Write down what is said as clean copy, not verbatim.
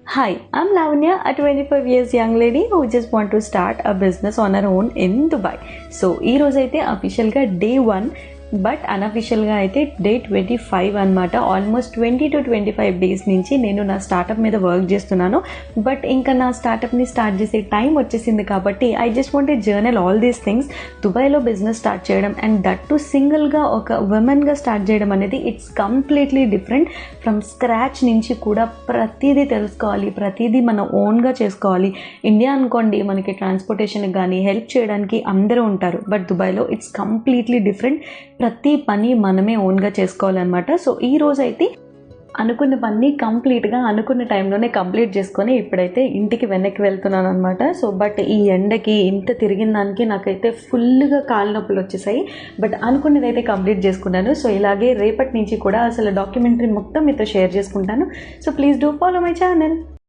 Hi, I'm Lavanya, a 25 years young lady who just want to start a business on her own in Dubai. So, ఈ రోజు అయితే అఫీషియల్గా day 1 but అన్అఫీషియల్గా అయితే day 25 అనమాట. Almost 20 to 25 days నుంచి నేను నా స్టార్టప్ మీద వర్క్ చేస్తున్నాను. బట్ ఇంకా నా స్టార్టప్ని స్టార్ట్ చేసే టైం వచ్చేసింది కాబట్టి I just want to journal all these things. దుబాయ్లో బిజినెస్ స్టార్ట్ చేయడం అండ్ దట్ టు సింగిల్గా ఒక ఉమెన్గా స్టార్ట్ చేయడం అనేది it's completely different. From scratch నుంచి కూడా ప్రతిదీ తెలుసుకోవాలి, ప్రతిదీ మనం ఓన్గా చేసుకోవాలి. ఇండియా అనుకోండి, మనకి ట్రాన్స్పోర్టేషన్కి కానీ హెల్ప్ చేయడానికి అందరూ ఉంటారు. బట్ దుబాయ్లో ఇట్స్ కంప్లీట్లీ డిఫరెంట్. ప్రతి పని మనమే ఓన్గా చేసుకోవాలన్నమాట. సో ఈ రోజు అయితే అనుకున్న పని కంప్లీట్గా అనుకున్న టైంలోనే కంప్లీట్ చేసుకొని ఇప్పుడైతే ఇంటికి వెనక్కి వెళ్తున్నాను అనమాట. సో బట్ ఈ ఎండకి ఇంత తిరిగిన దానికి నాకైతే ఫుల్గా కాళ్ళ నొప్పులు వచ్చేసాయి. బట్ అనుకున్నది అయితే కంప్లీట్ చేసుకున్నాను. సో ఇలాగే రేపటి నుంచి కూడా అసలు డాక్యుమెంటరీ మొత్తం మీతో షేర్ చేసుకుంటాను. So please do follow my channel.